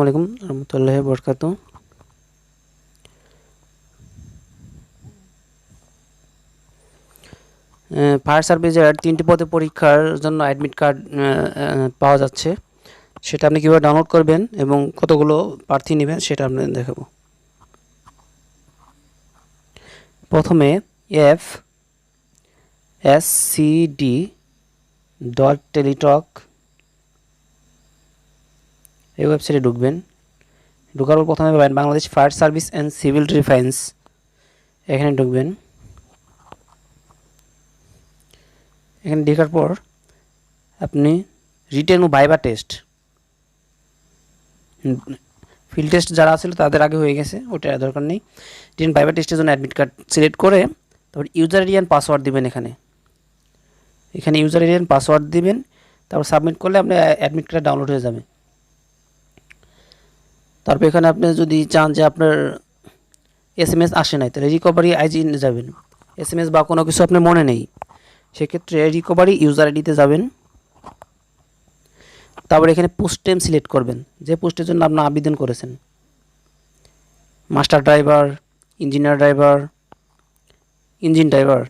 আলাইকুম রহমতুল্লাহি বরকাতুহু। ফায়ার সার্ভিসের 3টি পদে পরীক্ষার জন্য অ্যাডমিট কার্ড পাওয়া যাচ্ছে। সেটা আপনি কীভাবে ডাউনলোড করবেন এবং কতগুলো প্রার্থী নেবেন সেটা আপনাদের দেখাবো। প্রথমে fscd.teletalk এই ওয়েবসাইটে ঢুকবেন। ঢোকার পর প্রথমে পাবেন Bangladesh fire service and civil defence, এখানে ঢুকবেন। এখানে ঢোকার পর আপনি রিটেন ও ভাইবা টেস্ট, ফিল্ড টেস্ট যারা ছিল তাদের আগে হয়ে গেছে, ওটা দরকার নেই। রিটেন ভাইবা টেস্টের জন্য অ্যাডমিট কার্ড সিলেক্ট করে তারপর ইউজার আইডি অ্যান্ড পাসওয়ার্ড দিবেন। এখানে ইউজার আইডি অ্যান্ড পাসওয়ার্ড দিবেন, তারপর সাবমিট করলে আপনার অ্যাডমিট কার্ড ডাউনলোড হয়ে যাবে। তারপর এখানে আপনি যদি চান যে আপনার SMS আসে নাই, তাহলে রিকভারি আইজি যাবেন। SMS বা কোনো কিছু আপনার মনে নেই, সেক্ষেত্রে রিকভারি ইউজার আইডিতে যাবেন। তারপর এখানে পোস্ট টাইম সিলেক্ট করবেন, যে পোস্টের জন্য আপনি আবেদন করেছেন। Master driver, engineer driver, engine driver,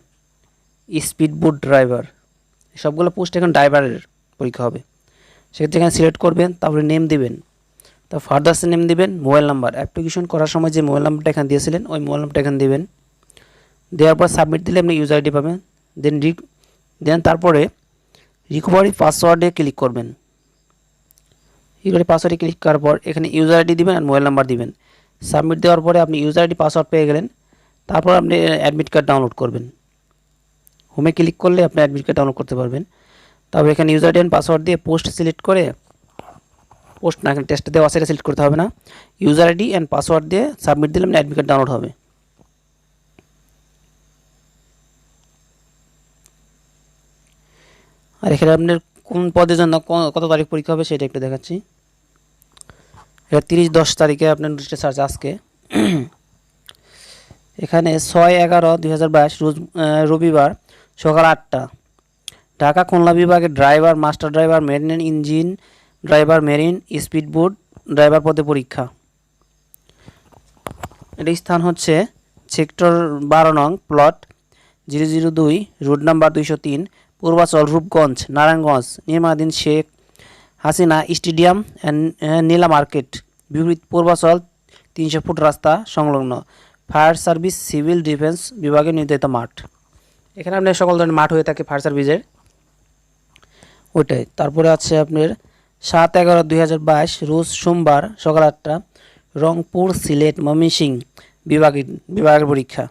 speedboat driver, সবগুলো পোস্ট এখন ড্রাইভারের পরীক্ষা হবে। সেক্ষেত্রে এখানে সিলেক্ট করবেন, তারপরে নেম দিবেন, তারপর ফার্দার্স নেম দিবেন, মোবাইল নাম্বার, অ্যাপ্লিকেশন করার সময় যে মোবাইল নাম্বারটা এখানে দিয়েছিলেন ওই মোবাইল নাম্বারটা এখানে দিবেন। দেওয়ার পর সাবমিট দিলে আপনি ইউজার আইডি পাবেন। দেন তারপরে রিকভারি পাসওয়ার্ডে ক্লিক করবেন। রিকভারি পাসওয়ার্ডে ক্লিক করার পর এখানে ইউজার আইডি দিবেন আর মোবাইল নাম্বার দিবেন। সাবমিট দেওয়ার পরে আপনি ইউজার আইডি পাসওয়ার্ড পেয়ে গেলেন। তারপর আপনি অ্যাডমিট কার্ড ডাউনলোড করবেন। হোমে ক্লিক করলে আপনি অ্যাডমিট কার্ড ডাউনলোড করতে পারবেন। তারপর এখানে ইউজার আইডি অ্যান্ড পাসওয়ার্ড দিয়ে পোস্ট সিলেক্ট করে, পোস্ট না এখানে টেস্ট দেওয়া সেটা সিলেক্ট করতে হবে না, ইউজার আইডি অ্যান্ড পাসওয়ার্ড দিয়ে সাবমিট দিলে অ্যাডমিট কার্ড ডাউনলোড হবে। আর এখানে আপনার কোন পদের জন্য কত তারিখ পরীক্ষা হবে সেটা একটু দেখাচ্ছি। এটা 30/10 তারিখে আপনার নোটিশটা সার্চ আজকে। এখানে 6/11/2022 রোজ রবিবার সকাল 8টা, ঢাকা খুলনা বিভাগের driver, master driver, marine engine driver, marine speedboat driver পদে পরীক্ষা। এটার স্থান হচ্ছে সেক্টর 12 নং, plot 002, road number 203, Purbachal, Rupganj, Narayanganj, নির্মাণাধীন শেখ হাসিনা স্টেডিয়াম নীলা মার্কেট, বিপরীত পূর্বাচল 300 ফুট রাস্তা সংলগ্ন, ফায়ার সার্ভিস সিভিল ডিফেন্স বিভাগের নির্ধারিত মাঠ। এখানে আপনার সকল ধরনের মাঠ হয়ে থাকে ফায়ার সার্ভিসের, ওইটাই। তারপরে আছে আপনার 7/11/2022 রোজ সোমবার সকাল 8টা, রংপুর, সিলেট, ময়মনসিংহ বিভাগের পরীক্ষা।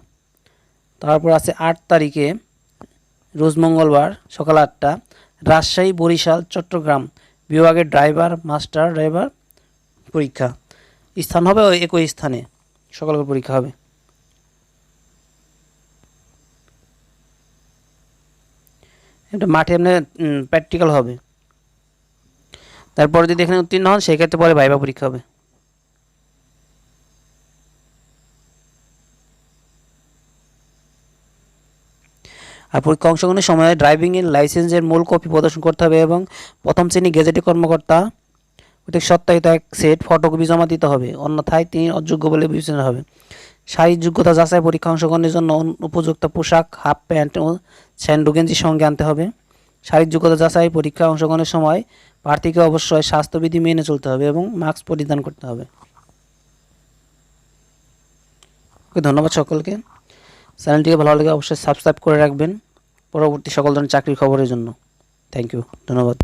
তারপর আছে 8 তারিখে রোজ মঙ্গলবার সকাল 8টা, রাজশাহী, বরিশাল, চট্টগ্রাম বিভাগের ড্রাইভার, মাস্টার ড্রাইভার পরীক্ষা। স্থান হবে ওই একই স্থানে সকল পরীক্ষা হবে। এটা মাঠে এমনি প্র্যাকটিক্যাল হবে। তারপরে যদি এখানে উত্তীর্ণ হন সেক্ষেত্রে পরে ভাইবা পরীক্ষা হবে। আর পরীক্ষা অংশগ্রহণের সময় ড্রাইভিংয়ের লাইসেন্সের মূল কপি প্রদর্শন করতে হবে এবং প্রথম শ্রেণী গেজেটেড কর্মকর্তা কর্তৃক সত্যায়িত এক সেট ফটোকপি জমা দিতে হবে, অন্যথায় তিনি অযোগ্য বলে বিবেচনা হবে। শারীরিক যোগ্যতা যাচাই, পরীক্ষা অংশগ্রহণের জন্য উপযুক্ত পোশাক, হাফ প্যান্ট ও স্যান্ডো গেঞ্জি সঙ্গে আনতে হবে। শারীরিক যোগ্যতা যাচাই, পরীক্ষা অংশগ্রহণের সময় প্রার্থীকে অবশ্যই স্বাস্থ্যবিধি মেনে চলতে হবে এবং মাস্ক পরিধান করতে হবে। ওকে, ধন্যবাদ সকলকে। চ্যানেলটিকে ভালো লাগে অবশ্যই সাবস্ক্রাইব করে রাখবেন পরবর্তী সকল ধরনের চাকরির খবরের জন্য। থ্যাংক ইউ, ধন্যবাদ।